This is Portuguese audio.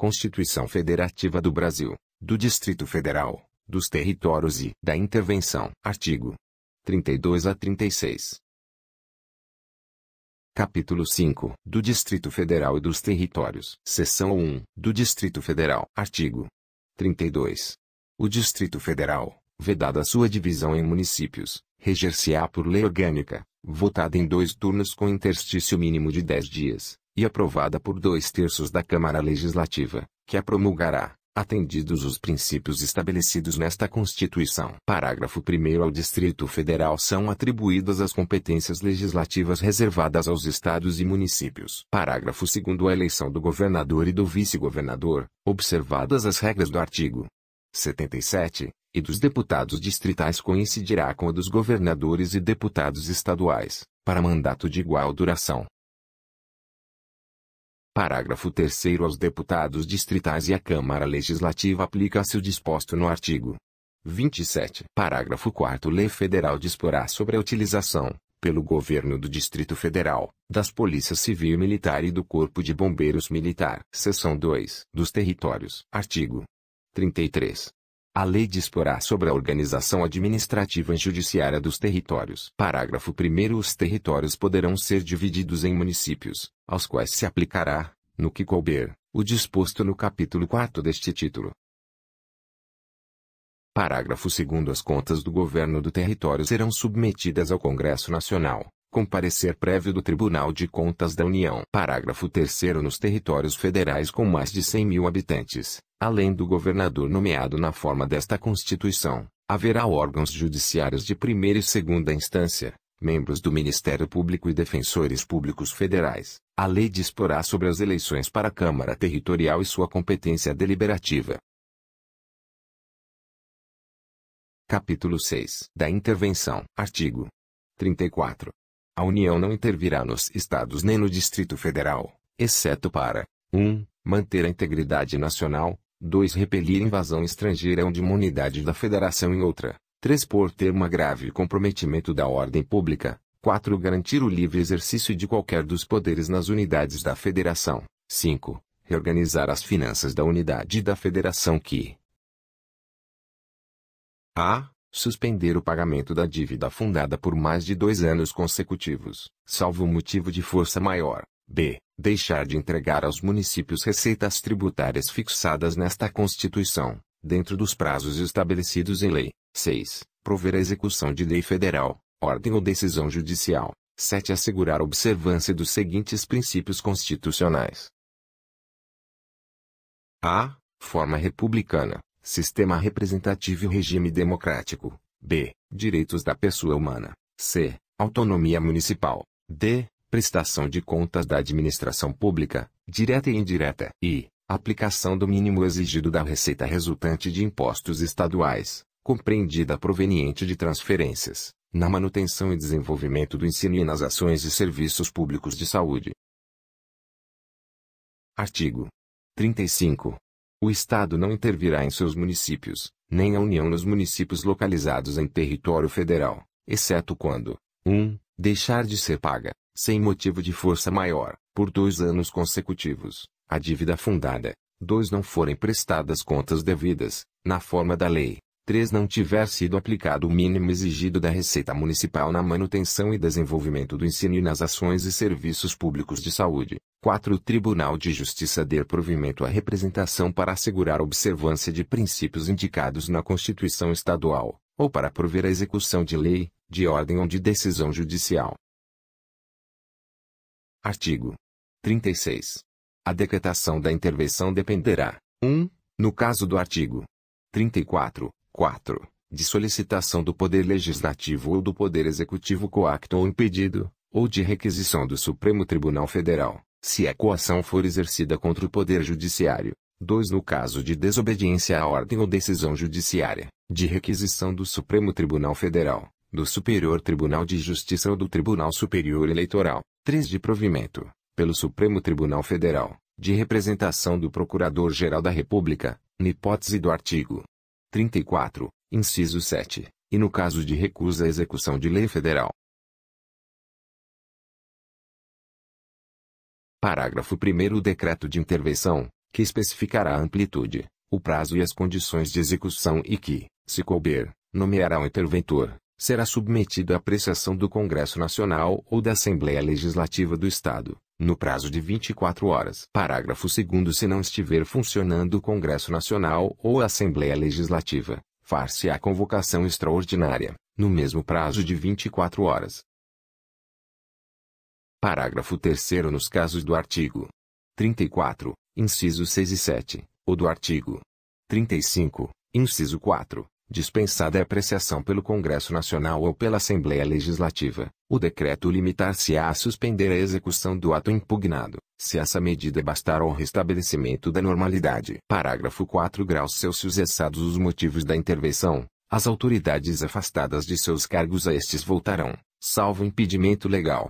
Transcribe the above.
Constituição Federativa do Brasil, do Distrito Federal, dos Territórios e da Intervenção. Artigo 32 a 36. Capítulo 5. Do Distrito Federal e dos Territórios. Seção 1. Do Distrito Federal. Artigo 32. O Distrito Federal, vedada sua divisão em municípios, reger-se-á por lei orgânica, votada em 2 turnos com interstício mínimo de 10 dias, e aprovada por 2/3 da Câmara Legislativa, que a promulgará, atendidos os princípios estabelecidos nesta Constituição. Parágrafo 1º. Ao Distrito Federal são atribuídas as competências legislativas reservadas aos estados e municípios. Parágrafo 2º. A eleição do governador e do vice-governador, observadas as regras do artigo 77, e dos deputados distritais coincidirá com a dos governadores e deputados estaduais, para mandato de igual duração. Parágrafo 3º. Aos deputados distritais e à Câmara Legislativa aplica-se o disposto no artigo 27. Parágrafo 4º. Lei Federal disporá sobre a utilização, pelo Governo do Distrito Federal, das Polícias Civil e Militar e do Corpo de Bombeiros Militar. Seção 2. Dos Territórios. Artigo 33. A lei disporá sobre a organização administrativa e judiciária dos territórios. Parágrafo 1º. Os territórios poderão ser divididos em municípios, aos quais se aplicará, no que couber, o disposto no capítulo 4 deste título. Parágrafo 2º. As contas do governo do território serão submetidas ao Congresso Nacional, com parecer prévio do Tribunal de Contas da União. Parágrafo 3º. Nos territórios federais com mais de 100.000 habitantes, além do governador nomeado na forma desta Constituição, haverá órgãos judiciários de primeira e segunda instância, membros do Ministério Público e defensores públicos federais. A lei disporá sobre as eleições para a Câmara Territorial e sua competência deliberativa. Capítulo 6. Da Intervenção. Artigo 34. A União não intervirá nos Estados nem no Distrito Federal, exceto para 1. Manter a integridade nacional, 2. Repelir invasão estrangeira de uma unidade da Federação em outra, 3. Por termo grave comprometimento da ordem pública, 4. Garantir o livre exercício de qualquer dos poderes nas unidades da Federação, 5. Reorganizar as finanças da unidade da Federação que a. Suspender o pagamento da dívida fundada por mais de 2 anos consecutivos, salvo motivo de força maior. B. Deixar de entregar aos municípios receitas tributárias fixadas nesta Constituição, dentro dos prazos estabelecidos em lei. 6. Prover a execução de lei federal, ordem ou decisão judicial. 7. Assegurar a observância dos seguintes princípios constitucionais. A. Forma republicana, sistema representativo e regime democrático. B. Direitos da pessoa humana. C. Autonomia municipal. D. Prestação de contas da administração pública, direta e indireta. E. Aplicação do mínimo exigido da receita resultante de impostos estaduais, compreendida proveniente de transferências, na manutenção e desenvolvimento do ensino e nas ações e serviços públicos de saúde. Artigo 35. O Estado não intervirá em seus municípios, nem a União nos municípios localizados em território federal, exceto quando 1. Deixar de ser paga, sem motivo de força maior, por 2 anos consecutivos, a dívida fundada. 2. Não forem prestadas contas devidas, na forma da lei. 3. Não tiver sido aplicado o mínimo exigido da Receita Municipal na manutenção e desenvolvimento do ensino e nas ações e serviços públicos de saúde. 4. O Tribunal de Justiça der provimento à representação para assegurar a observância de princípios indicados na Constituição Estadual, ou para prover a execução de lei, de ordem ou de decisão judicial. Artigo 36. A decretação da intervenção dependerá, 1. No caso do artigo 34, 4. De solicitação do Poder Legislativo ou do Poder Executivo coacto ou impedido, ou de requisição do Supremo Tribunal Federal, se a coação for exercida contra o Poder Judiciário. 2. No caso de desobediência à ordem ou decisão judiciária, de requisição do Supremo Tribunal Federal, do Superior Tribunal de Justiça ou do Tribunal Superior Eleitoral. 3. De provimento, pelo Supremo Tribunal Federal, de representação do Procurador-Geral da República, na hipótese do artigo 34, inciso 7, e no caso de recusa à execução de lei federal. Parágrafo 1º. O decreto de intervenção, que especificará a amplitude, o prazo e as condições de execução e que, se couber, nomeará um interventor, será submetido à apreciação do Congresso Nacional ou da Assembleia Legislativa do Estado, no prazo de 24 horas. Parágrafo 2º. Se não estiver funcionando o Congresso Nacional ou a Assembleia Legislativa, far-se-á convocação extraordinária, no mesmo prazo de 24 horas. Parágrafo 3º. Nos casos do artigo 34, incisos 6 e 7, ou do artigo 35, inciso 4, dispensada a apreciação pelo Congresso Nacional ou pela Assembleia Legislativa, o decreto limitar-se-á a suspender a execução do ato impugnado, se essa medida bastar ao restabelecimento da normalidade. Parágrafo 4. Graus Celsius. Cessados os motivos da intervenção, as autoridades afastadas de seus cargos a estes voltarão, salvo impedimento legal,